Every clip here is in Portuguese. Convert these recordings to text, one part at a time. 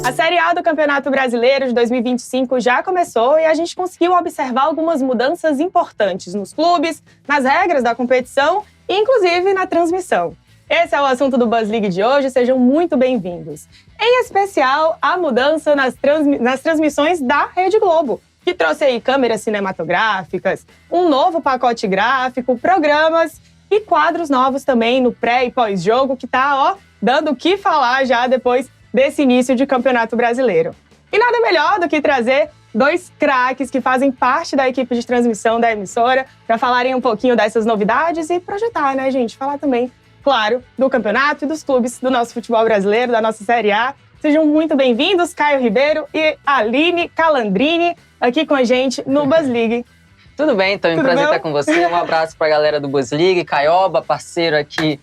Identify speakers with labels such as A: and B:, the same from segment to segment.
A: A Série A do Campeonato Brasileiro de 2025 já começou e a gente conseguiu observar algumas mudanças importantes nos clubes, nas regras da competição e, inclusive, na transmissão. Esse é o assunto do Buzz League de hoje, sejam muito bem-vindos. Em especial, a mudança nas transmissões da Rede Globo, que trouxe aí câmeras cinematográficas, um novo pacote gráfico, programas e quadros novos também no pré- e pós-jogo, que tá, dando o que falar já depois desse início de Campeonato Brasileiro. E nada melhor do que trazer dois craques que fazem parte da equipe de transmissão da emissora para falarem um pouquinho dessas novidades e projetar, né, gente? Falar também, claro, do campeonato e dos clubes do nosso futebol brasileiro, da nossa Série A. Sejam muito bem-vindos, Caio Ribeiro e Aline Calandrini, aqui com a gente no Buzz League.
B: Tudo bem, então, é um prazer estar com você. Um abraço para a galera do Buzz League, Caioba, parceiro aqui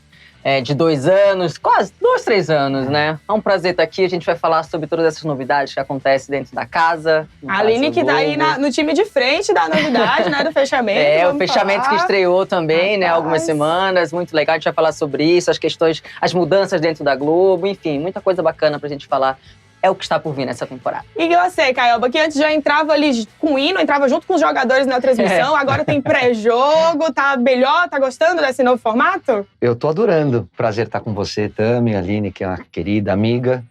B: de 2 anos, quase 2, 3 anos, né? É um prazer estar aqui, a gente vai falar sobre todas essas novidades que acontecem dentro da casa.
A: A Aline que tá aí no time de frente da novidade, né, do fechamento.
B: O fechamento que estreou também, né, algumas semanas, muito legal, a gente vai falar sobre isso, as questões, as mudanças dentro da Globo, enfim, muita coisa bacana pra gente falar. É o que está por vir nessa temporada.
A: E você, Caioba, que antes já entrava ali com o hino, entrava junto com os jogadores na transmissão, agora tem pré-jogo, tá melhor, tá gostando desse novo formato?
C: Eu tô adorando. Prazer estar com você, Tami, Aline, que é uma querida amiga.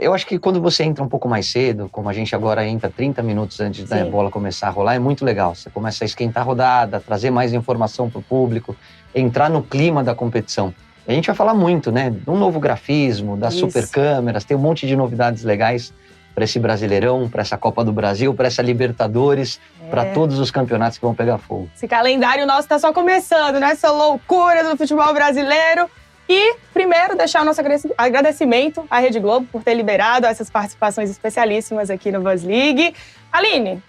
C: Eu acho que quando você entra um pouco mais cedo, como a gente agora entra 30 minutos antes da bola começar a rolar, é muito legal. Você começa a esquentar a rodada, trazer mais informação pro público, entrar no clima da competição. A gente vai falar muito, né? De um novo grafismo, das super câmeras, tem um monte de novidades legais para esse Brasileirão, para essa Copa do Brasil, para essa Libertadores, para todos os campeonatos que vão pegar fogo.
A: Esse calendário nosso tá só começando, né? Essa loucura do futebol brasileiro. E, primeiro, deixar o nosso agradecimento à Rede Globo por ter liberado essas participações especialíssimas aqui no Buzz League. Aline,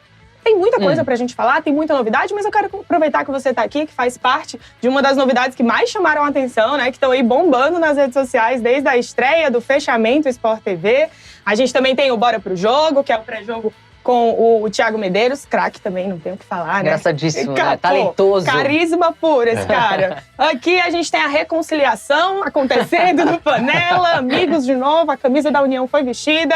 A: tem muita coisa pra gente falar, tem muita novidade, mas eu quero aproveitar que você tá aqui, que faz parte de uma das novidades que mais chamaram a atenção, né? Que estão aí bombando nas redes sociais desde a estreia do fechamento Sport TV. A gente também tem o Bora Pro Jogo, que é o pré-jogo com o Thiago Medeiros, craque também, não tenho o que falar, né?
B: Engraçadíssimo, né? Talentoso.
A: Carisma puro esse cara. Aqui a gente tem a reconciliação acontecendo no Panela, amigos de novo, a camisa da União foi vestida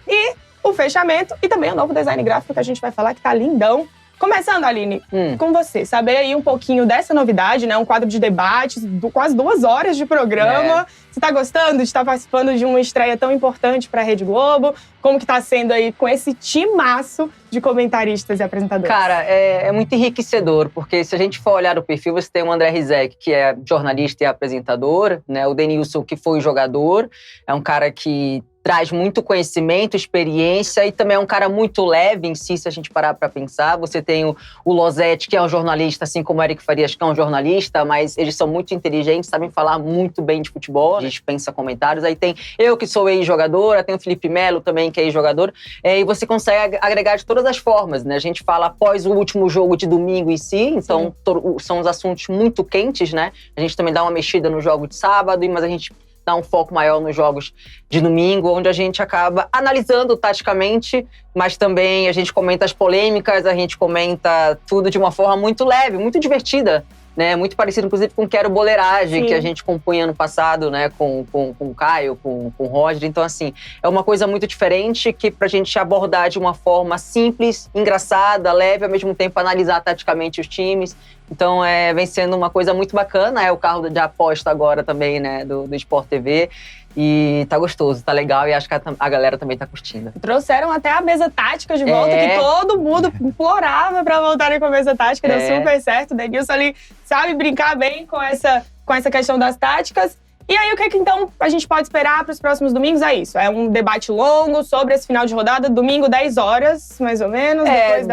A: e o fechamento e também o novo design gráfico que a gente vai falar, que tá lindão. Começando, Aline, com você, saber aí um pouquinho dessa novidade, né? Um quadro de debates, quase 2 horas de programa. Você tá gostando de estar participando de uma estreia tão importante pra Rede Globo? Como que tá sendo aí com esse timaço de comentaristas e apresentadores?
B: Cara, é muito enriquecedor, porque se a gente for olhar o perfil, você tem o André Rizek, que é jornalista e apresentador, né? O Denilson, que foi jogador, é um cara que traz muito conhecimento, experiência e também é um cara muito leve em si, se a gente parar para pensar. Você tem o Losetti, que é um jornalista, assim como o Eric Farias, que é um jornalista, mas eles são muito inteligentes, sabem falar muito bem de futebol, dispensa comentários. Aí tem eu, que sou ex-jogadora, tem o Felipe Melo também, que é ex-jogador, e você consegue agregar de todas as formas, né? A gente fala após o último jogo de domingo em si, então são os assuntos muito quentes, né? A gente também dá uma mexida no jogo de sábado, mas a gente dá um foco maior nos jogos de domingo, onde a gente acaba analisando taticamente, mas também a gente comenta as polêmicas, a gente comenta tudo de uma forma muito leve, muito divertida, né? Muito parecido, inclusive, com o Quero Boleiragem, que a gente compunha ano passado, né? Com o Caio, com o Roger. Então, assim, é uma coisa muito diferente que pra gente abordar de uma forma simples, engraçada, leve, ao mesmo tempo analisar taticamente os times. Então, vem sendo uma coisa muito bacana. É o carro de aposta agora também, né? Do Sport TV. E tá gostoso, tá legal e acho que a galera também tá curtindo.
A: Trouxeram até a mesa tática de volta, que todo mundo implorava pra voltarem com a mesa tática, deu super certo. O Denilson ali sabe brincar bem com essa questão das táticas. E aí, o que então a gente pode esperar para os próximos domingos? É isso, é um debate longo sobre esse final de rodada, domingo, 10 horas, mais ou menos.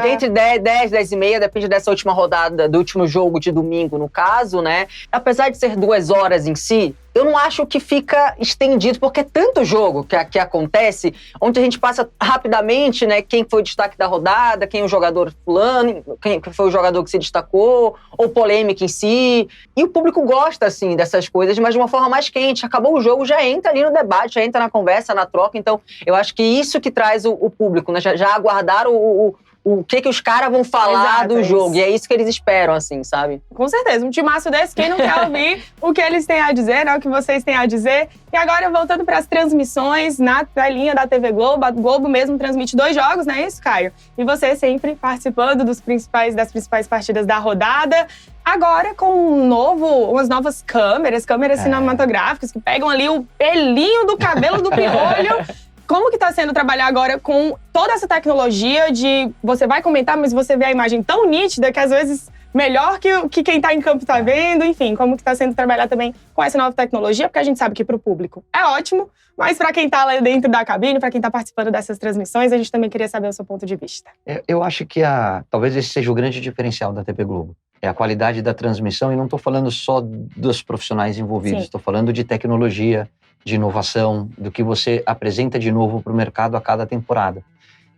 B: Entre 10 e meia, depende dessa última rodada, do último jogo de domingo, no caso, né? Apesar de ser 2 horas em si, eu não acho que fica estendido, porque é tanto jogo que acontece, onde a gente passa rapidamente, né, quem foi o destaque da rodada, quem é o jogador fulano, quem foi o jogador que se destacou, ou polêmica em si. E o público gosta, assim, dessas coisas, mas de uma forma mais quente. Acabou o jogo, já entra ali no debate, já entra na conversa, na troca. Então, eu acho que isso que traz o público, né? Já aguardar o o que os caras vão falar do jogo. E é isso que eles esperam, assim, sabe?
A: Com certeza. Um timaço desse, quem não quer ouvir o que eles têm a dizer, né? O que vocês têm a dizer. E agora, voltando para as transmissões na telinha da TV Globo. A Globo mesmo transmite 2 jogos, não é isso, Caio? E você sempre participando das principais partidas da rodada. Agora, com umas novas câmeras cinematográficas que pegam ali o pelinho do cabelo do piolho. Como que tá sendo trabalhar agora com toda essa tecnologia de você vai comentar, mas você vê a imagem tão nítida que às vezes melhor que quem tá em campo tá vendo, enfim, como que tá sendo trabalhar também com essa nova tecnologia, porque a gente sabe que pro público é ótimo, mas para quem tá lá dentro da cabine, para quem tá participando dessas transmissões, a gente também queria saber o seu ponto de vista.
C: Eu acho que talvez esse seja o grande diferencial da TV Globo. É a qualidade da transmissão, e não tô falando só dos profissionais envolvidos, tô falando de tecnologia, de inovação, do que você apresenta de novo para o mercado a cada temporada.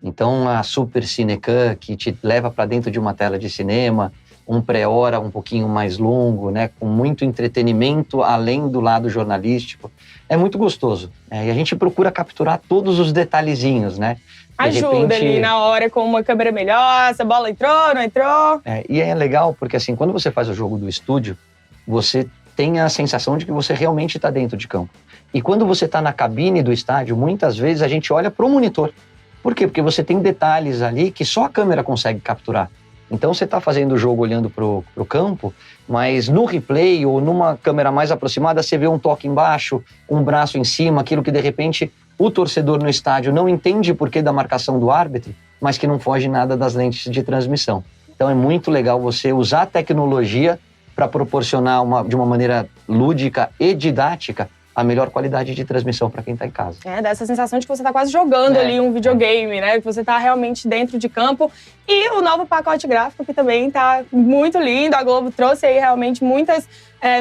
C: Então, a Super Cinecam, que te leva para dentro de uma tela de cinema, um pré-hora um pouquinho mais longo, né, com muito entretenimento além do lado jornalístico, é muito gostoso. E a gente procura capturar todos os detalhezinhos, né?
A: Ajuda ali na hora com uma câmera melhor, essa bola entrou, não entrou.
C: E é legal porque, assim, quando você faz o jogo do estúdio, você tem a sensação de que você realmente está dentro de campo. E quando você está na cabine do estádio, muitas vezes a gente olha para o monitor. Por quê? Porque você tem detalhes ali que só a câmera consegue capturar. Então você está fazendo o jogo olhando para o campo, mas no replay ou numa câmera mais aproximada você vê um toque embaixo, um braço em cima, aquilo que de repente o torcedor no estádio não entende por que da marcação do árbitro, mas que não foge nada das lentes de transmissão. Então é muito legal você usar a tecnologia para proporcionar de uma maneira lúdica e didática a melhor qualidade de transmissão para quem está em casa.
A: Dá essa sensação de que você está quase jogando ali um videogame, né? Que você está realmente dentro de campo. E o novo pacote gráfico, que também está muito lindo. A Globo trouxe aí realmente muitas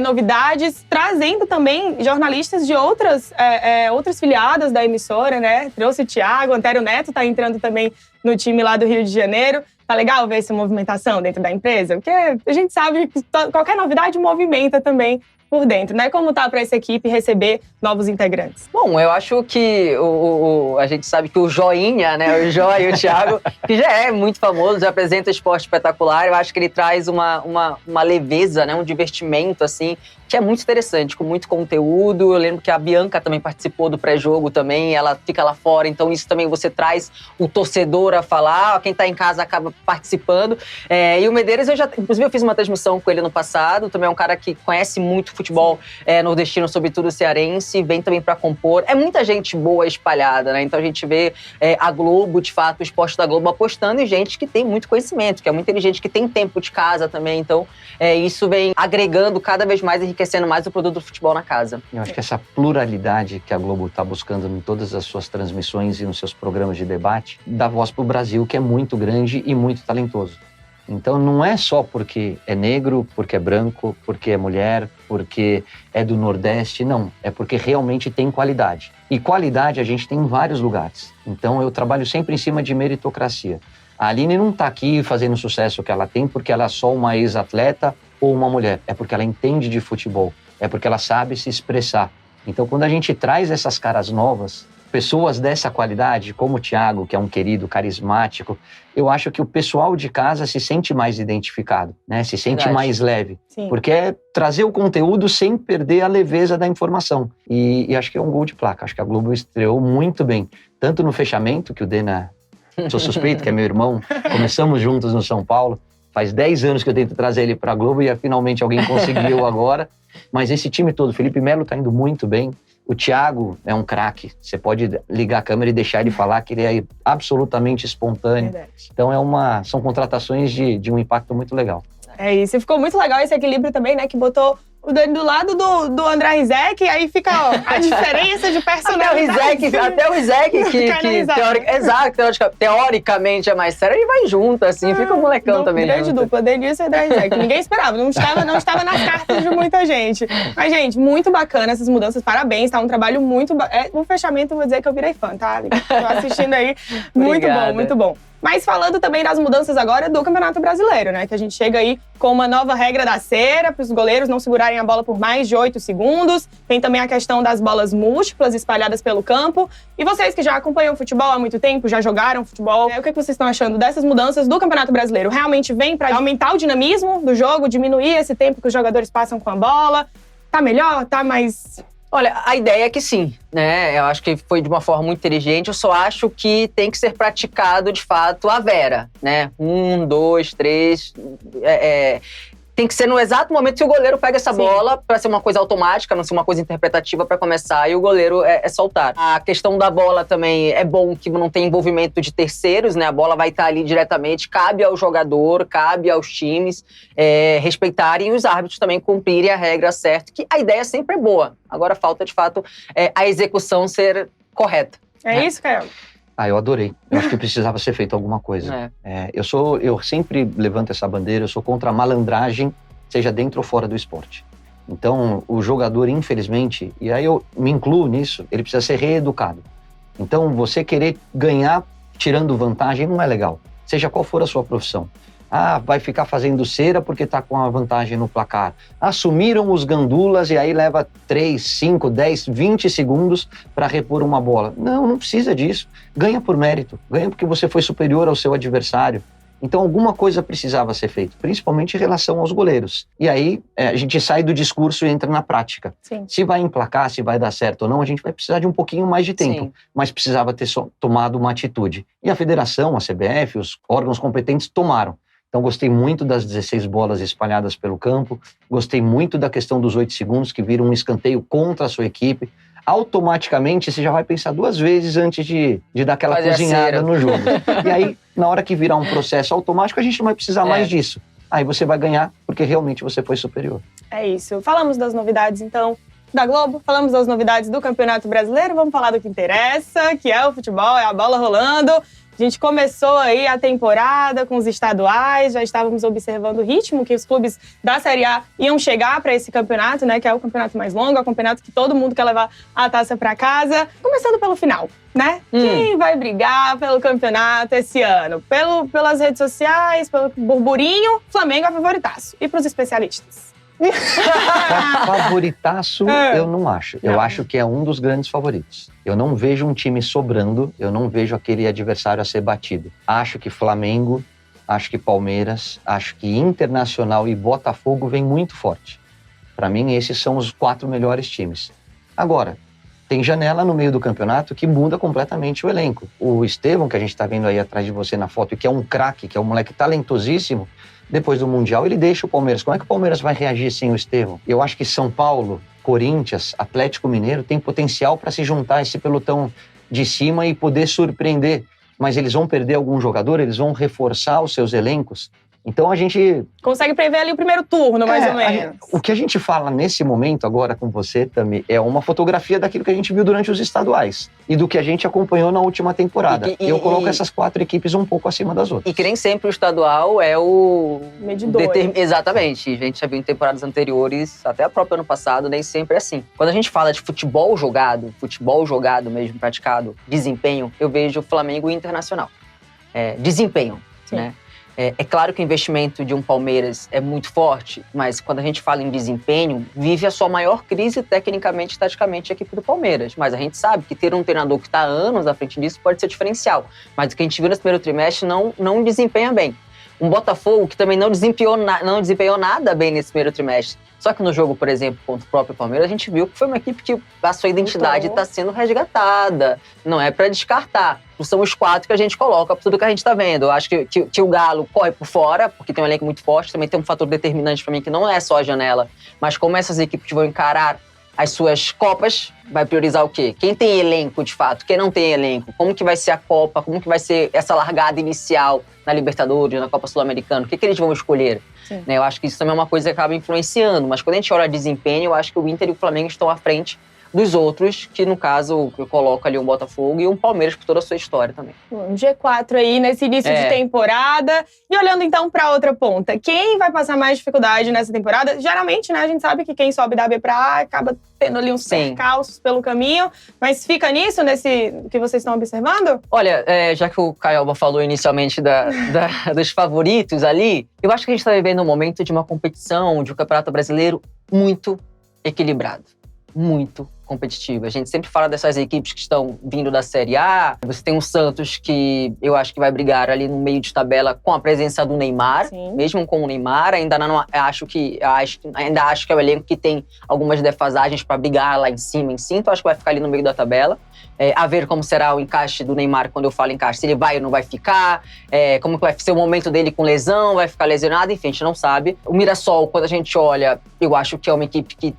A: novidades, trazendo também jornalistas de outras filiadas da emissora, né? Trouxe o Thiago, o Antério Neto está entrando também no time lá do Rio de Janeiro. Tá legal ver essa movimentação dentro da empresa? Porque a gente sabe que qualquer novidade movimenta também por dentro, né? Como tá para essa equipe receber novos integrantes?
B: Bom, eu acho que a gente sabe que o Joinha, né? O Jó e o Thiago, que já é muito famoso, já apresenta esporte espetacular. Eu acho que ele traz uma leveza, né? Um divertimento, assim, que é muito interessante, com muito conteúdo. Eu lembro que a Bianca também participou do pré-jogo também, ela fica lá fora, então isso também você traz o torcedor a falar, quem tá em casa acaba participando. E o Medeiros, inclusive eu fiz uma transmissão com ele no passado, também é um cara que conhece muito futebol nordestino, sobretudo cearense, vem também para compor. É muita gente boa espalhada, né? Então a gente vê a Globo, de fato, o esporte da Globo apostando em gente que tem muito conhecimento, que é muito inteligente, que tem tempo de casa também. Então isso vem agregando cada vez mais, enriquecendo mais o produto do futebol na casa.
C: Eu acho que essa pluralidade que a Globo está buscando em todas as suas transmissões e nos seus programas de debate, dá voz para o Brasil, que é muito grande e muito talentoso. Então não é só porque é negro, porque é branco, porque é mulher, porque é do Nordeste, não. É porque realmente tem qualidade. E qualidade a gente tem em vários lugares. Então eu trabalho sempre em cima de meritocracia. A Aline não está aqui fazendo o sucesso que ela tem porque ela é só uma ex-atleta ou uma mulher. É porque ela entende de futebol. É porque ela sabe se expressar. Então quando a gente traz essas caras novas, pessoas dessa qualidade, como o Thiago, que é um querido, carismático, eu acho que o pessoal de casa se sente mais identificado, né? Se sente mais leve.
A: Sim.
C: Porque é trazer o conteúdo sem perder a leveza da informação. E acho que é um gol de placa. Acho que a Globo estreou muito bem. Tanto no fechamento, que o Dena, sou suspeito, que é meu irmão, começamos juntos no São Paulo. Faz 10 anos que eu tento trazer ele para a Globo e finalmente alguém conseguiu agora. Mas esse time todo, Felipe Melo está indo muito bem. O Thiago é um craque. Você pode ligar a câmera e deixar ele falar que ele é absolutamente espontâneo.
A: Verdade.
C: Então são contratações de um impacto muito legal.
A: É isso. E ficou muito legal esse equilíbrio também, né? Que botou o Dani do lado do André Rizek, e aí fica a diferença de personalidade.
B: Até o Rizek, teoricamente é mais sério, ele vai junto, assim, fica o molecão também.
A: Grande dupla, Denilson e André Rizek. Ninguém esperava, não estava nas cartas de muita gente. Mas, gente, muito bacana essas mudanças, parabéns, tá um trabalho muito... o fechamento, vou dizer que eu virei fã, tá? Tô assistindo aí, muito bom, muito bom. Mas falando também das mudanças agora do Campeonato Brasileiro, né? Que a gente chega aí com uma nova regra da cera para os goleiros não segurarem a bola por mais de 8 segundos. Tem também a questão das bolas múltiplas espalhadas pelo campo. E vocês que já acompanham futebol há muito tempo, já jogaram futebol, o que vocês estão achando dessas mudanças do Campeonato Brasileiro? Realmente vem para aumentar o dinamismo do jogo, diminuir esse tempo que os jogadores passam com a bola? Tá melhor? Tá mais...
B: Olha, a ideia é que sim, né? Eu acho que foi de uma forma muito inteligente. Eu só acho que tem que ser praticado, de fato, a vera, né? 1, 2, 3... Tem que ser no exato momento que o goleiro pega essa bola para ser uma coisa automática, não ser uma coisa interpretativa para começar e o goleiro soltar. A questão da bola também é bom que não tem envolvimento de terceiros, né? A bola vai estar ali diretamente, cabe ao jogador, cabe aos times respeitarem e os árbitros também cumprirem a regra certa, que a ideia sempre é boa. Agora falta, de fato, a execução ser correta.
A: É isso, Caio?
C: Eu adorei. Eu acho que precisava ser feito alguma coisa. Eu sempre levanto essa bandeira, eu sou contra a malandragem, seja dentro ou fora do esporte. Então, o jogador, infelizmente, e aí eu me incluo nisso, ele precisa ser reeducado. Então, você querer ganhar tirando vantagem não é legal, seja qual for a sua profissão. Vai ficar fazendo cera porque está com a vantagem no placar. Assumiram os gandulas e aí leva 3, 5, 10, 20 segundos para repor uma bola. Não precisa disso. Ganha por mérito, ganha porque você foi superior ao seu adversário. Então alguma coisa precisava ser feita, principalmente em relação aos goleiros. E aí a gente sai do discurso e entra na prática.
A: Sim.
C: Se vai emplacar, se vai dar certo ou não, a gente vai precisar de um pouquinho mais de tempo.
B: Sim.
C: Mas precisava ter tomado uma atitude. E a federação, a CBF, os órgãos competentes tomaram. Então, gostei muito das 16 bolas espalhadas pelo campo, gostei muito da questão dos 8 segundos, que viram um escanteio contra a sua equipe. Automaticamente, você já vai pensar 2 vezes antes de dar aquela cozinhada no jogo. E aí, na hora que virar um processo automático, a gente não vai precisar mais disso. Aí você vai ganhar, porque realmente você foi superior.
A: É isso. Falamos das novidades, então, da Globo, falamos das novidades do Campeonato Brasileiro, vamos falar do que interessa, que é o futebol, é a bola rolando. A gente começou aí a temporada com os estaduais, já estávamos observando o ritmo que os clubes da Série A iam chegar para esse campeonato, né? Que é o campeonato mais longo, é o campeonato que todo mundo quer levar a taça para casa. Começando pelo final, né? Quem vai brigar pelo campeonato esse ano? Pelas redes sociais, pelo burburinho, Flamengo é favoritaço. E para os especialistas?
C: Favoritaço, eu não acho. Eu acho que é um dos grandes favoritos. Eu não vejo um time sobrando, eu não vejo aquele adversário a ser batido. Acho que Flamengo, acho que Palmeiras, acho que Internacional e Botafogo vem muito forte. Para mim, esses são os 4 melhores times. Agora, tem janela no meio do campeonato que muda completamente o elenco. O Estevão, que a gente está vendo aí atrás de você na foto, que é um craque, que é um moleque talentosíssimo, depois do Mundial, ele deixa o Palmeiras. Como é que o Palmeiras vai reagir sem o Estevão? Eu acho que São Paulo, Corinthians, Atlético Mineiro tem potencial para se juntar a esse pelotão de cima e poder surpreender. Mas eles vão perder algum jogador, eles vão reforçar os seus elencos. Então a gente...
A: Consegue prever ali o primeiro turno, mais ou menos.
C: O que a gente fala nesse momento agora com você, Tami, é uma fotografia daquilo que a gente viu durante os estaduais e do que a gente acompanhou na última temporada. Eu coloco essas 4 equipes um pouco acima das outras.
B: E que nem sempre o estadual é o...
A: medidor.
B: Exatamente. A gente já viu em temporadas anteriores, até a própria ano passado, nem sempre é assim. Quando a gente fala de futebol jogado mesmo, praticado, desempenho, eu vejo Flamengo e Internacional. Desempenho,
A: Sim.
B: né? É claro que o investimento de um Palmeiras é muito forte, mas quando a gente fala em desempenho, vive a sua maior crise tecnicamente e taticamente a equipe do Palmeiras. Mas a gente sabe que ter um treinador que está há anos à frente disso pode ser diferencial. Mas o que a gente viu nesse primeiro trimestre não desempenha bem. Um Botafogo que também não desempenhou nada bem nesse primeiro trimestre. Só que no jogo, por exemplo, contra o próprio Palmeiras, a gente viu que foi uma equipe que a sua identidade está sendo resgatada. Não é para descartar. São os 4 que a gente coloca para tudo que a gente está vendo. Eu acho que o Galo corre por fora, porque tem um elenco muito forte. Também tem um fator determinante para mim, que não é só a janela, mas como essas equipes vão encarar as suas Copas, vai priorizar o quê? Quem tem elenco, de fato, quem não tem elenco? Como que vai ser a Copa? Como que vai ser essa largada inicial na Libertadores, na Copa Sul-Americana? O que eles vão escolher? Né, eu acho que isso também é uma coisa que acaba influenciando. Mas quando a gente olha desempenho, eu acho que o Inter e o Flamengo estão à frente dos outros, que no caso eu coloco ali um Botafogo e um Palmeiras por toda a sua história também.
A: Um G4 aí nesse início de temporada. E olhando então para outra ponta, quem vai passar mais dificuldade nessa temporada? Geralmente, né, a gente sabe que quem sobe da B pra A acaba tendo ali uns percalços pelo caminho, mas fica nisso, nesse que vocês estão observando?
B: Olha, já que o Caioba falou inicialmente dos favoritos ali, eu acho que a gente está vivendo um momento de uma competição, de um campeonato brasileiro muito equilibrado, muito competitivo. A gente sempre fala dessas equipes que estão vindo da Série A. Você tem o Santos, que eu acho que vai brigar ali no meio de tabela com a presença do Neymar. Sim. Mesmo com o Neymar, ainda acho que é o elenco que tem algumas defasagens para brigar lá em cima, então acho que vai ficar ali no meio da tabela. A ver como será o encaixe do Neymar quando eu falo encaixe, se ele vai ou não vai ficar, como que vai ser o momento dele com lesão, vai ficar lesionado, enfim, a gente não sabe. O Mirassol, quando a gente olha, eu acho que é uma equipe que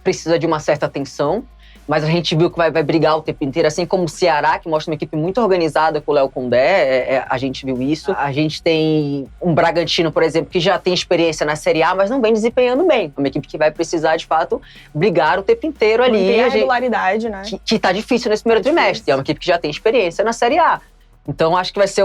B: precisa de uma certa atenção, mas a gente viu que vai brigar o tempo inteiro, assim como o Ceará, que mostra uma equipe muito organizada com o Léo Condé, a gente viu isso. A gente tem um Bragantino, por exemplo, que já tem experiência na Série A, mas não vem desempenhando bem. É uma equipe que vai precisar, de fato, brigar o tempo inteiro ali.
A: Tem a regularidade, né?
B: Que tá difícil nesse primeiro trimestre. É uma equipe que já tem experiência na Série A. Então, acho que vai ser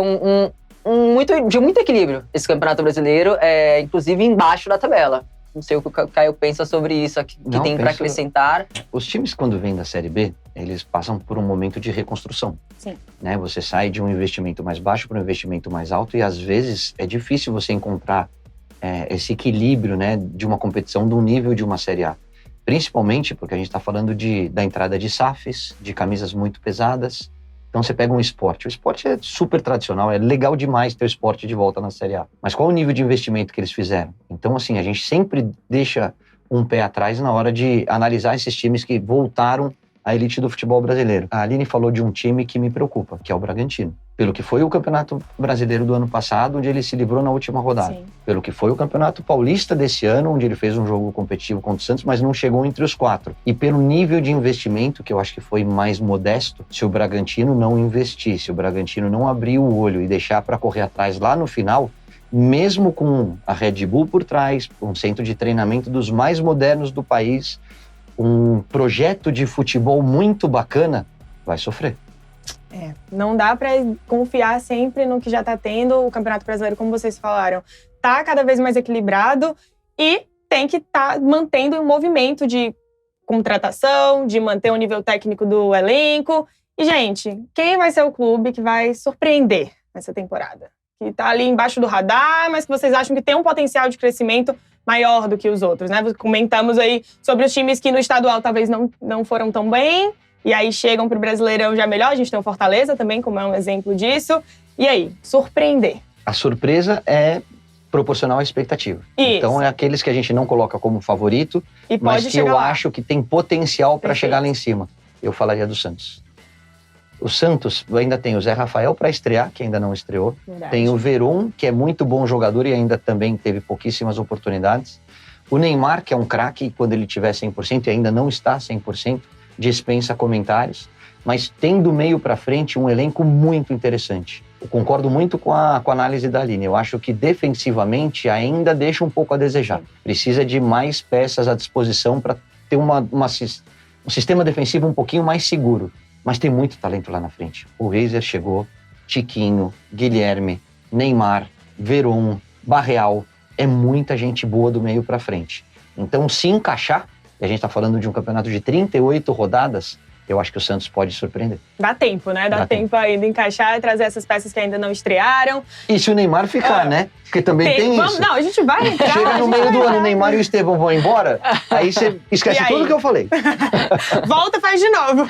B: de muito equilíbrio esse Campeonato Brasileiro, inclusive embaixo da tabela. Não sei o que o Caio pensa sobre isso, que tem para acrescentar.
C: Os times, quando vêm da Série B, eles passam por um momento de reconstrução.
A: Sim.
C: Né? Você sai de um investimento mais baixo para um investimento mais alto e, às vezes, é difícil você encontrar esse equilíbrio, né, de uma competição do nível de uma Série A. Principalmente porque a gente está falando da entrada de SAFs, de camisas muito pesadas. Então você pega um esporte. O esporte é super tradicional, é legal demais ter o esporte de volta na Série A. Mas qual o nível de investimento que eles fizeram? Então, assim, a gente sempre deixa um pé atrás na hora de analisar esses times que voltaram à elite do futebol brasileiro. A Aline falou de um time que me preocupa, que é o Bragantino. Pelo que foi o Campeonato Brasileiro do ano passado, onde ele se livrou na última rodada.
A: Sim.
C: Pelo que foi o Campeonato Paulista desse ano, onde ele fez um jogo competitivo contra o Santos, mas não chegou entre os 4. E pelo nível de investimento, que eu acho que foi mais modesto, se o Bragantino não investir, se o Bragantino não abrir o olho e deixar para correr atrás lá no final, mesmo com a Red Bull por trás, um centro de treinamento dos mais modernos do país, um projeto de futebol muito bacana, vai sofrer.
A: Não dá para confiar sempre no que já está tendo. O Campeonato Brasileiro, como vocês falaram, está cada vez mais equilibrado e tem que estar mantendo um movimento de contratação, de manter o nível técnico do elenco. E, gente, quem vai ser o clube que vai surpreender nessa temporada? Que está ali embaixo do radar, mas que vocês acham que tem um potencial de crescimento maior do que os outros, né? Comentamos aí sobre os times que no estadual talvez não foram tão bem, e aí chegam pro Brasileirão já melhor. A gente tem o Fortaleza também, como é um exemplo disso. E aí, surpreender.
C: A surpresa é proporcional à expectativa.
A: Isso.
C: Então, é aqueles que a gente não coloca como favorito,
A: e
C: mas que eu
A: lá.
C: acho que tem potencial para chegar lá em cima. Eu falaria do Santos. O Santos ainda tem o Zé Rafael para estrear, que ainda não estreou.
A: Verdade.
C: Tem o Veron, que é muito bom jogador e ainda também teve pouquíssimas oportunidades. O Neymar, que é um craque, quando ele tiver 100% e ainda não está 100%, dispensa comentários. Mas tem do meio para frente um elenco muito interessante. Eu concordo muito com a análise da Aline. Eu acho que defensivamente ainda deixa um pouco a desejar. Precisa de mais peças à disposição para ter um sistema defensivo um pouquinho mais seguro. Mas tem muito talento lá na frente. O Reiser chegou, Tiquinho, Guilherme, Neymar, Veron, Barreal. É muita gente boa do meio para frente. Então, se encaixar, e a gente está falando de um campeonato de 38 rodadas, eu acho que o Santos pode surpreender.
A: Dá tempo, né? Dá tempo ainda encaixar e trazer essas peças que ainda não estrearam.
C: E se o Neymar ficar, né? Porque também tem isso.
A: Não, a gente vai entrar.
C: Chega no meio do ano, o Neymar e o Estevão vão embora, aí você esquece tudo que eu falei.
A: Volta e faz de novo.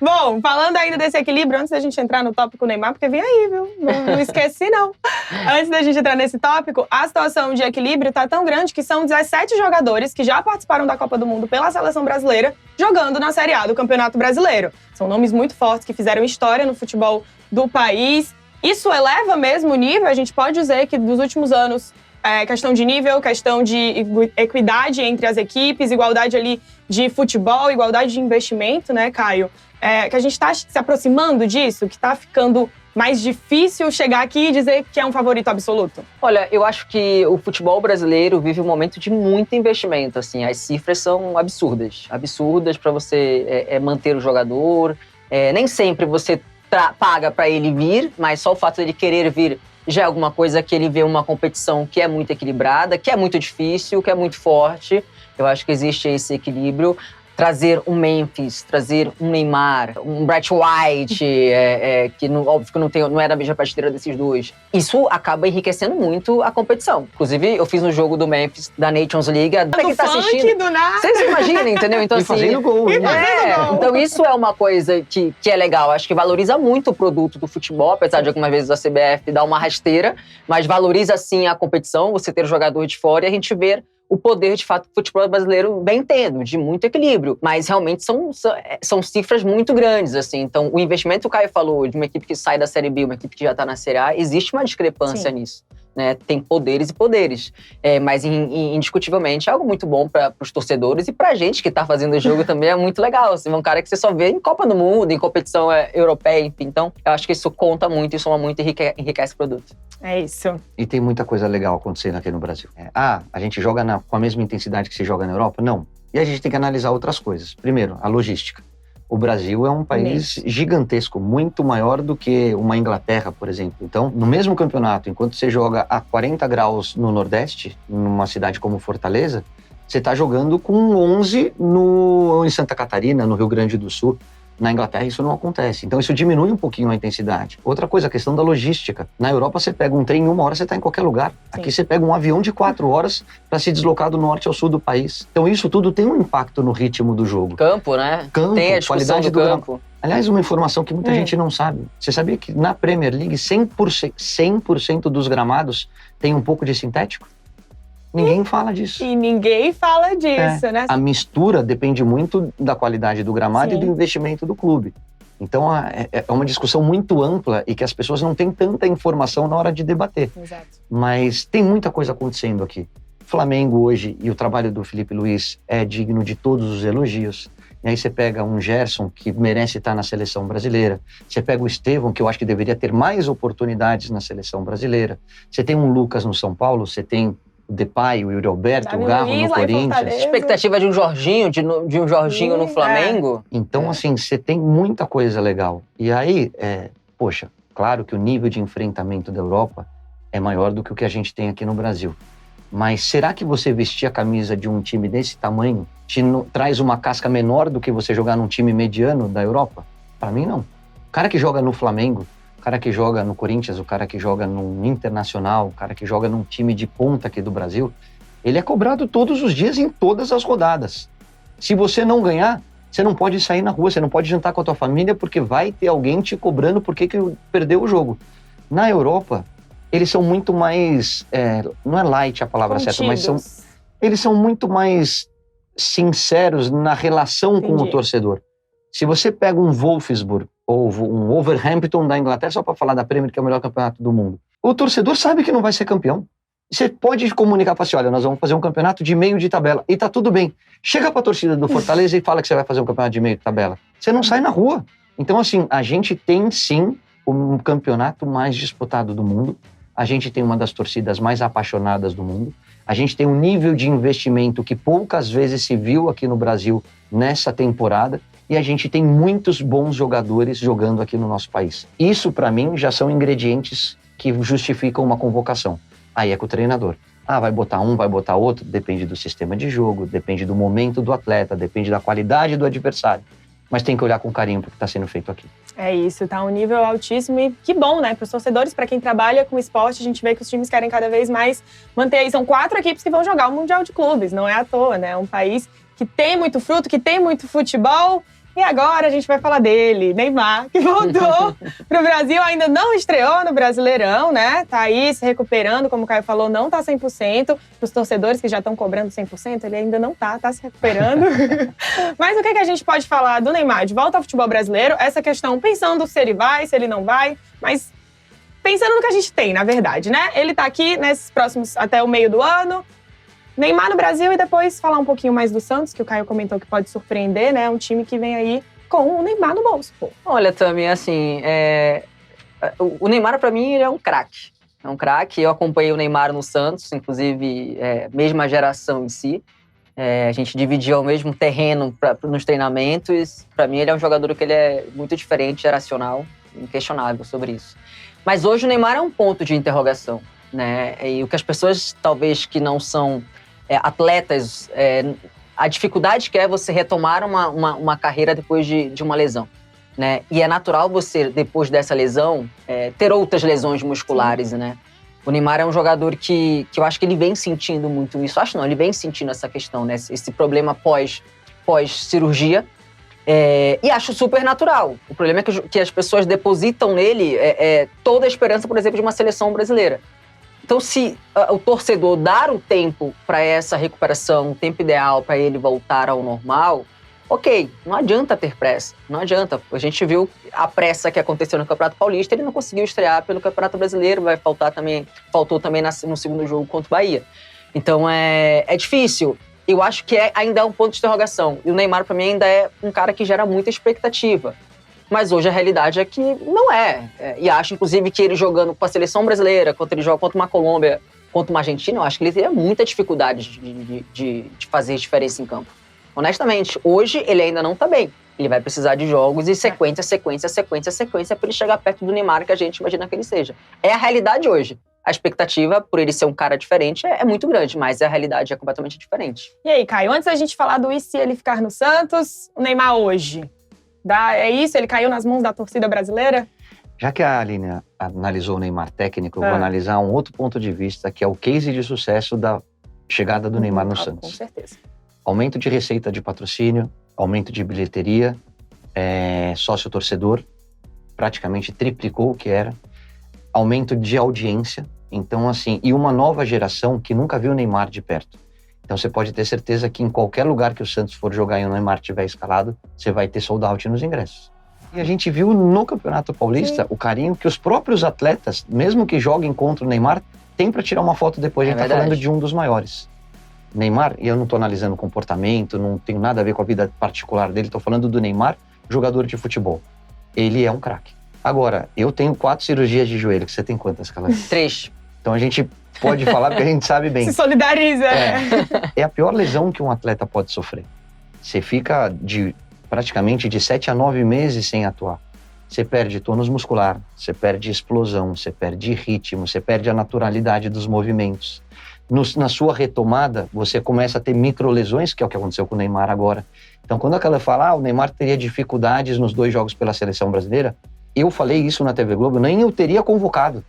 A: Bom, falando ainda desse equilíbrio, antes da gente entrar no tópico Neymar, porque vem aí, viu? Não esqueci, não. Antes da gente entrar nesse tópico, a situação de equilíbrio tá tão grande que são 17 jogadores que já participaram da Copa do Mundo pela seleção brasileira jogando na Série A do Campeonato Brasileiro. São nomes muito fortes que fizeram história no futebol do país. Isso eleva mesmo o nível? A gente pode dizer que nos últimos anos questão de nível, questão de equidade entre as equipes, igualdade ali de futebol, igualdade de investimento, né, Caio? Que a gente está se aproximando disso, que está ficando mais difícil chegar aqui e dizer que é um favorito absoluto?
B: Olha, eu acho que o futebol brasileiro vive um momento de muito investimento, assim. As cifras são absurdas para você manter o jogador. Nem sempre você paga para ele vir, mas só o fato de ele querer vir já é alguma coisa que ele vê uma competição que é muito equilibrada, que é muito difícil, que é muito forte. Eu acho que existe esse equilíbrio. Trazer um Memphis, trazer um Neymar, um Bright White, que óbvio que não é da mesma prateleira desses dois. Isso acaba enriquecendo muito a competição. Inclusive, eu fiz no jogo do Memphis, da Nations League.
A: Quem tá assistindo, do nada.
B: Vocês imaginam, entendeu? Então,
C: e fazendo gol.
B: Então isso é uma coisa que é legal. Acho que valoriza muito o produto do futebol, apesar de algumas vezes a CBF dar uma rasteira, mas valoriza sim a competição, você ter o jogador de fora e a gente ver o poder, de fato, do futebol brasileiro vem tendo, de muito equilíbrio. Mas, realmente, são cifras muito grandes, assim. Então, o investimento que o Caio falou, de uma equipe que sai da Série B, uma equipe que já está na Série A, existe uma discrepância nisso. Né? Tem poderes e poderes. Mas, indiscutivelmente, é algo muito bom para os torcedores e para a gente que está fazendo o jogo também é muito legal. Assim, um cara que você só vê em Copa do Mundo, em competição europeia, enfim. Então, eu acho que isso conta muito, isso soma muito e enriquece o produto.
A: É isso.
C: E tem muita coisa legal acontecendo aqui no Brasil. A gente joga com a mesma intensidade que se joga na Europa? Não. E a gente tem que analisar outras coisas. Primeiro, a logística. O Brasil é um país gigantesco, muito maior do que uma Inglaterra, por exemplo. Então, no mesmo campeonato, enquanto você joga a 40 graus no Nordeste, numa cidade como Fortaleza, você está jogando com 11 em Santa Catarina, no Rio Grande do Sul. Na Inglaterra isso não acontece. Então isso diminui um pouquinho a intensidade. Outra coisa, a questão da logística. Na Europa você pega um trem em 1 hora, você está em qualquer lugar. Sim. Aqui você pega um avião de 4 horas para se deslocar do norte ao sul do país. Então isso tudo tem um impacto no ritmo do jogo.
B: Campo, né?
C: Campo,
B: tem a discussão
C: qualidade
B: do campo.
C: Aliás, uma informação que muita gente não sabe. Você sabia que na Premier League 100% dos gramados tem um pouco de sintético? Ninguém fala disso.
A: E ninguém fala disso, né?
C: A mistura depende muito da qualidade do gramado e do investimento do clube. Então, é uma discussão muito ampla e que as pessoas não têm tanta informação na hora de debater.
A: Exato.
C: Mas tem muita coisa acontecendo aqui. Flamengo hoje, e o trabalho do Felipe Luiz é digno de todos os elogios. E aí você pega um Gerson, que merece estar na seleção brasileira. Você pega o Estevão, que eu acho que deveria ter mais oportunidades na seleção brasileira. Você tem um Lucas no São Paulo, você tem o Depay, o Yuri Alberto, o Garro no Corinthians.
B: Expectativa de um Jorginho, de um Jorginho no Flamengo.
C: Então, assim, você tem muita coisa legal. E aí, poxa, claro que o nível de enfrentamento da Europa é maior do que o que a gente tem aqui no Brasil. Mas será que você vestir a camisa de um time desse tamanho traz uma casca menor do que você jogar num time mediano da Europa? Para mim, não. O cara que joga no Flamengo, o cara que joga no Corinthians, o cara que joga no Internacional, o cara que joga num time de ponta aqui do Brasil, ele é cobrado todos os dias em todas as rodadas. Se você não ganhar, você não pode sair na rua, você não pode jantar com a tua família porque vai ter alguém te cobrando porque que perdeu o jogo. Na Europa, eles são muito mais, não é light a palavra certa, mas eles são muito mais sinceros na relação com o torcedor. Se você pega um Wolfsburg ou um Wolverhampton da Inglaterra, só para falar da Premier, que é o melhor campeonato do mundo, o torcedor sabe que não vai ser campeão. Você pode comunicar para você, olha, nós vamos fazer um campeonato de meio de tabela, e tá tudo bem. Chega para a torcida do Fortaleza e fala que você vai fazer um campeonato de meio de tabela. Você não sai na rua. Então, assim, a gente tem, sim, um campeonato mais disputado do mundo. A gente tem uma das torcidas mais apaixonadas do mundo. A gente tem um nível de investimento que poucas vezes se viu aqui no Brasil nessa temporada. E a gente tem muitos bons jogadores jogando aqui no nosso país. Isso, para mim, já são ingredientes que justificam uma convocação. Aí é com o treinador. Vai botar um, vai botar outro, depende do sistema de jogo, depende do momento do atleta, depende da qualidade do adversário. Mas tem que olhar com carinho para o que está sendo feito aqui.
A: É isso, tá um nível altíssimo e que bom, né? Para os torcedores, para quem trabalha com esporte, a gente vê que os times querem cada vez mais manter aí. São 4 equipes que vão jogar o Mundial de Clubes, não é à toa, né? É um país que tem muito fruto, que tem muito futebol. E agora a gente vai falar dele, Neymar, que voltou pro Brasil, ainda não estreou no Brasileirão, né? Tá aí se recuperando, como o Caio falou, não tá 100%. Pros torcedores que já estão cobrando 100%, ele ainda não tá se recuperando. Mas o que a gente pode falar do Neymar de volta ao futebol brasileiro? Essa questão, pensando se ele vai, se ele não vai, mas pensando no que a gente tem, na verdade, né? Ele tá aqui nesses próximos, até o meio do ano. Neymar no Brasil e depois falar um pouquinho mais do Santos, que o Caio comentou que pode surpreender, né? Um time que vem aí com o Neymar no bolso, pô.
B: Olha, Tami, assim, o Neymar, pra mim, ele é um craque. É um craque. Eu acompanhei o Neymar no Santos, inclusive, mesma geração em si. A gente dividia o mesmo terreno nos treinamentos. Pra mim, ele é um jogador que ele é muito diferente, geracional, inquestionável sobre isso. Mas hoje o Neymar é um ponto de interrogação, né? E o que as pessoas, talvez, que não são atletas, a dificuldade que é você retomar uma carreira depois de uma lesão, né? E é natural você, depois dessa lesão, ter outras lesões musculares, né? O Neymar é um jogador que eu acho que ele vem sentindo muito isso. Acho não, ele vem sentindo essa questão, né? Esse problema pós-cirurgia. E acho super natural. O problema é que as pessoas depositam nele toda a esperança, por exemplo, de uma seleção brasileira. Então, se o torcedor dar o tempo para essa recuperação, o tempo ideal para ele voltar ao normal, ok, não adianta ter pressa, não adianta. A gente viu a pressa que aconteceu no Campeonato Paulista, ele não conseguiu estrear pelo Campeonato Brasileiro, faltou também no segundo jogo contra o Bahia. Então, é difícil. Eu acho que ainda é um ponto de interrogação. E o Neymar, para mim, ainda é um cara que gera muita expectativa. Mas hoje a realidade é que não é. E acho, inclusive, que ele jogando com a seleção brasileira, quando ele joga contra uma Colômbia, contra uma Argentina, eu acho que ele teria muita dificuldade de fazer diferença em campo. Honestamente, hoje ele ainda não tá bem. Ele vai precisar de jogos e sequência para ele chegar perto do Neymar que a gente imagina que ele seja. É a realidade hoje. A expectativa, por ele ser um cara diferente, é muito grande, mas a realidade é completamente diferente.
A: E aí, Caio, antes da gente falar do e se ele ficar no Santos, o Neymar hoje? É isso? Ele caiu nas mãos da torcida brasileira?
C: Já que a Aline analisou o Neymar técnico, eu vou analisar um outro ponto de vista, que é o case de sucesso da chegada do Neymar no Santos.
A: Com certeza.
C: Aumento de receita de patrocínio, aumento de bilheteria, sócio-torcedor, praticamente triplicou o que era, aumento de audiência, então assim, e uma nova geração que nunca viu o Neymar de perto. Então você pode ter certeza que em qualquer lugar que o Santos for jogar e o Neymar estiver escalado, você vai ter sold out nos ingressos. E a gente viu no Campeonato Paulista o carinho que os próprios atletas, mesmo que joguem contra o Neymar, têm para tirar uma foto depois. A gente está falando de um dos maiores. Neymar, e eu não estou analisando o comportamento, não tenho nada a ver com a vida particular dele, estou falando do Neymar, jogador de futebol. Ele é um craque. Agora, eu tenho 4 cirurgias de joelho, que você tem quantas, Calais?
B: 3.
C: Então a gente pode falar porque a gente sabe bem.
A: Se solidariza.
C: É a pior lesão que um atleta pode sofrer. Você fica praticamente de 7 a 9 meses sem atuar. Você perde tônus muscular, você perde explosão, você perde ritmo, você perde a naturalidade dos movimentos. Na sua retomada, você começa a ter microlesões, que é o que aconteceu com o Neymar agora. Então, quando aquela fala, o Neymar teria dificuldades nos 2 jogos pela seleção brasileira, eu falei isso na TV Globo, nem eu teria convocado.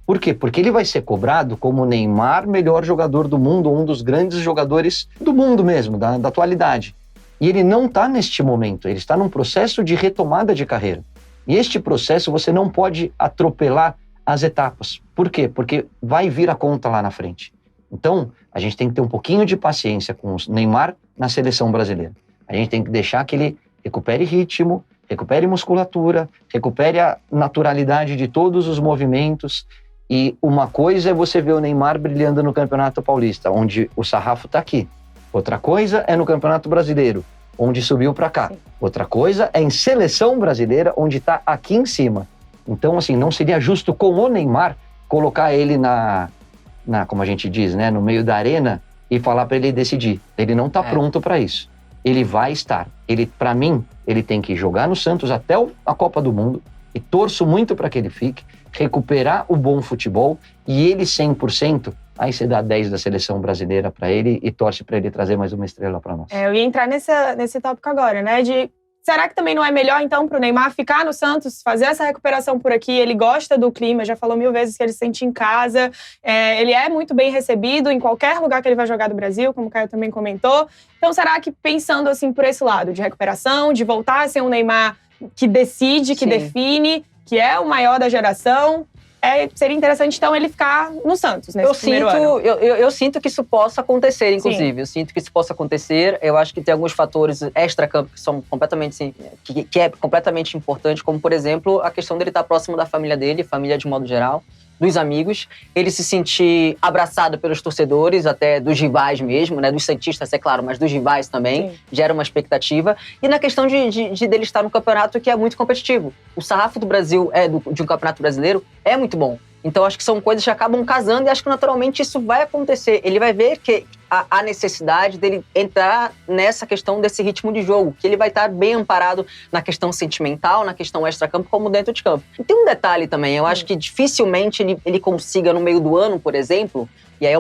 C: Por quê? Porque ele vai ser cobrado como o Neymar, melhor jogador do mundo, um dos grandes jogadores do mundo mesmo, da atualidade. E ele não está neste momento, ele está num processo de retomada de carreira. E este processo você não pode atropelar as etapas. Por quê? Porque vai vir a conta lá na frente. Então, a gente tem que ter um pouquinho de paciência com o Neymar na seleção brasileira. A gente tem que deixar que ele recupere ritmo, recupere musculatura, recupere a naturalidade de todos os movimentos. E uma coisa é você ver o Neymar brilhando no Campeonato Paulista, onde o sarrafo está aqui. Outra coisa é no Campeonato Brasileiro, onde subiu para cá. Sim. Outra coisa é em seleção brasileira, onde está aqui em cima. Então, assim, não seria justo com o Neymar colocar ele como a gente diz, né, no meio da arena e falar para ele decidir. Ele não está pronto para isso. Ele vai estar. Para mim, ele tem que jogar no Santos até a Copa do Mundo, e torço muito para que ele fique, recuperar o bom futebol, e ele 100%, aí você dá 10 da seleção brasileira para ele e torce para ele trazer mais uma estrela para nós.
A: Eu ia entrar nesse tópico agora, né, será que também não é melhor, então, para o Neymar ficar no Santos, fazer essa recuperação por aqui? Ele gosta do clima, já falou 1000 vezes que ele se sente em casa. Ele é muito bem recebido em qualquer lugar que ele vai jogar do Brasil, como o Caio também comentou. Então, será que pensando assim por esse lado, de recuperação, de voltar a ser um Neymar que decide, que define, que é o maior da geração, seria interessante, então, ele ficar no Santos nesse primeiro ano.
B: Eu sinto que isso possa acontecer, inclusive.
A: Sim.
B: Eu sinto que isso possa acontecer. Eu acho que tem alguns fatores extra-campo que são completamente, que é completamente importante, como, por exemplo, a questão dele estar próximo da família dele, família de modo geral, dos amigos, ele se sentir abraçado pelos torcedores, até dos rivais mesmo, né? Dos santistas, é claro, mas dos rivais também,
A: Sim.
B: gera uma expectativa. E na questão de dele estar no campeonato que é muito competitivo. O sarrafo do Brasil, de um campeonato brasileiro, é muito bom. Então, acho que são coisas que acabam casando e acho que naturalmente isso vai acontecer. Ele vai ver que a necessidade dele entrar nessa questão desse ritmo de jogo, que ele vai estar bem amparado na questão sentimental, na questão extra-campo, como dentro de campo. E tem um detalhe também, eu acho que dificilmente ele consiga, no meio do ano, por exemplo, e aí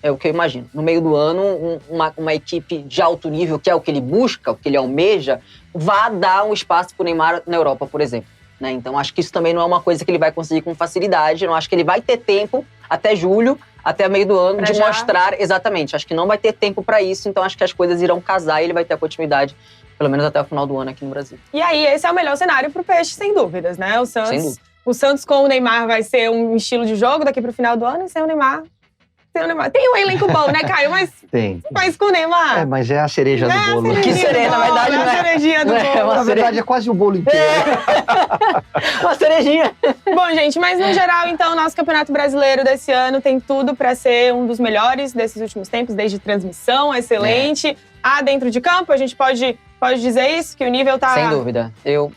B: é o que eu imagino, no meio do ano, uma equipe de alto nível, que é o que ele busca, o que ele almeja, vá dar um espaço para o Neymar na Europa, por exemplo. Né? Então, acho que isso também não é uma coisa que ele vai conseguir com facilidade. Não acho que ele vai ter tempo até julho, até meio do ano, de mostrar exatamente. Acho que não vai ter tempo para isso, então acho que as coisas irão casar e ele vai ter a continuidade, pelo menos até o final do ano aqui no Brasil.
A: E aí, esse é o melhor cenário pro Peixe, sem dúvidas, né? O
B: Sem dúvida.
A: Santos com o Neymar vai ser um estilo de jogo daqui pro final do ano, e sem o Neymar. Tem um elenco bom, né, Caio? Mas com o Neymar.
C: Mas é a cereja do bolo.
B: Que cereja, na verdade,
A: é a cerejinha do bolo.
C: Na verdade, é quase o bolo inteiro.
B: Uma cerejinha.
A: Bom, gente, mas no geral, então, o nosso Campeonato Brasileiro desse ano tem tudo para ser um dos melhores desses últimos tempos, desde transmissão, excelente. Dentro de campo, a gente pode dizer isso? Que o nível tá...
B: Sem dúvida. Eu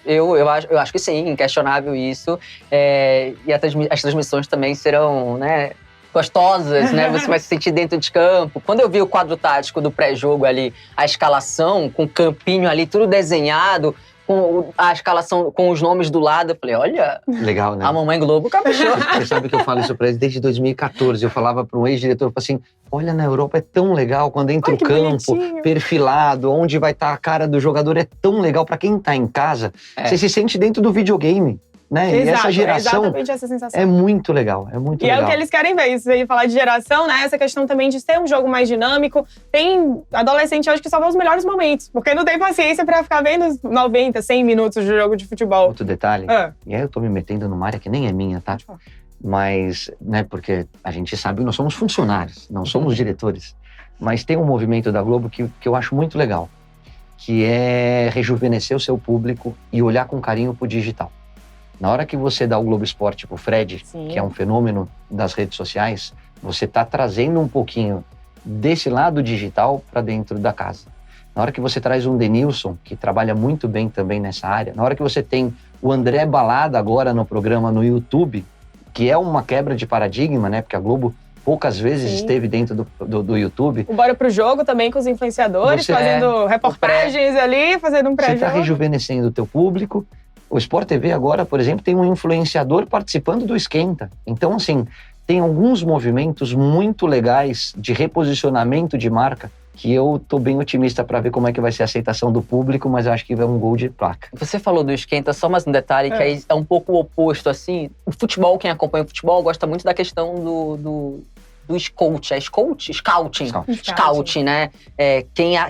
B: acho que sim, inquestionável isso. E as transmissões também serão, né, gostosas, né? Você vai se sentir dentro de campo. Quando eu vi o quadro tático do pré-jogo ali, a escalação, com o campinho ali, tudo desenhado, com a escalação, com os nomes do lado, eu falei, olha…
C: Legal, né?
B: A Mamãe Globo caprichou.
C: Você sabe que eu falo isso pra eles desde 2014. Eu falava para um ex-diretor, eu falava assim, olha, na Europa é tão legal quando entra o campo,
A: bonitinho.
C: Perfilado, onde vai estar a cara do jogador, é tão legal. Pra quem tá em casa, você se sente dentro do videogame. Né?
A: Exato,
C: e essa geração
A: exatamente essa sensação.
C: é muito legal, é muito legal.
A: E é o que eles querem ver, isso aí, falar de geração, né? Essa questão também de ser um jogo mais dinâmico. Tem adolescente hoje que só vê os melhores momentos, porque não tem paciência pra ficar vendo os 90, 100 minutos de jogo de futebol.
C: Outro detalhe, e aí eu tô me metendo numa área que nem é minha, tá? Mas, né, porque a gente sabe que nós somos funcionários, não somos diretores. Mas tem um movimento da Globo que eu acho muito legal, que é rejuvenescer o seu público e olhar com carinho pro digital. Na hora que você dá o Globo Esporte pro Fred,
A: Sim.
C: que é um fenômeno das redes sociais, você tá trazendo um pouquinho desse lado digital para dentro da casa. Na hora que você traz um Denilson, que trabalha muito bem também nessa área, na hora que você tem o André Balada agora no programa no YouTube, que é uma quebra de paradigma, né? Porque a Globo poucas vezes esteve dentro do YouTube.
A: O Bora pro Jogo também com os influenciadores, fazendo reportagens ali, fazendo um pré-jogo.
C: Você tá rejuvenescendo o teu público. O Sport TV agora, por exemplo, tem um influenciador participando do Esquenta. Então, assim, tem alguns movimentos muito legais de reposicionamento de marca que eu tô bem otimista para ver como é que vai ser a aceitação do público, mas eu acho que vai um gol de placa.
B: Você falou do Esquenta, só mais um detalhe, que aí é um pouco o oposto, assim. O futebol, quem acompanha o futebol, gosta muito da questão do scout, Scouting, né?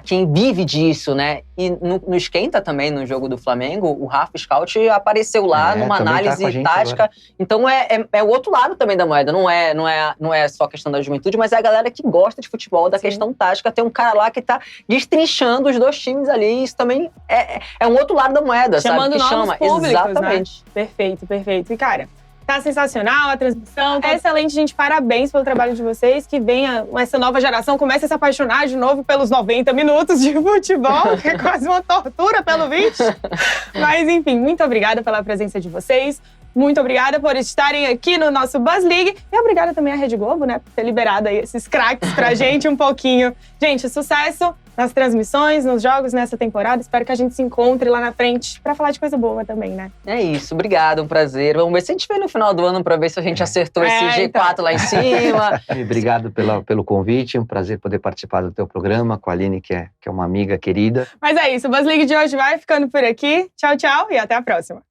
B: Quem vive disso, né? E no Esquenta também, no jogo do Flamengo, o Rafa Scout apareceu lá numa análise tática. Agora. Então é o outro lado também da moeda. Não é só a questão da juventude, mas é a galera que gosta de futebol, da questão tática. Tem um cara lá que tá destrinchando os dois times ali. Isso também é um outro lado da moeda,
A: chamando
B: sabe? Que
A: novos
B: chama.
A: Públicos,
B: exatamente.
A: Né? Perfeito. E, cara, tá sensacional a transmissão, tá excelente, gente. Parabéns pelo trabalho de vocês. Que venha essa nova geração, comece a se apaixonar de novo pelos 90 minutos de futebol, que é quase uma tortura pelo vídeo. Mas, enfim, muito obrigada pela presença de vocês. Muito obrigada por estarem aqui no nosso Buzz League. E obrigada também à Rede Globo, né, por ter liberado aí esses craques pra gente um pouquinho. Gente, sucesso nas transmissões, nos jogos nessa temporada. Espero que a gente se encontre lá na frente pra falar de coisa boa também, né?
B: É isso, obrigado, um prazer. Vamos ver se a gente vê no final do ano pra ver se a gente acertou esse G4 então. Lá em cima.
C: Obrigado pelo convite, um prazer poder participar do teu programa com a Aline, que é uma amiga querida.
A: Mas é isso, o Buzz League de hoje vai ficando por aqui. Tchau, tchau e até a próxima.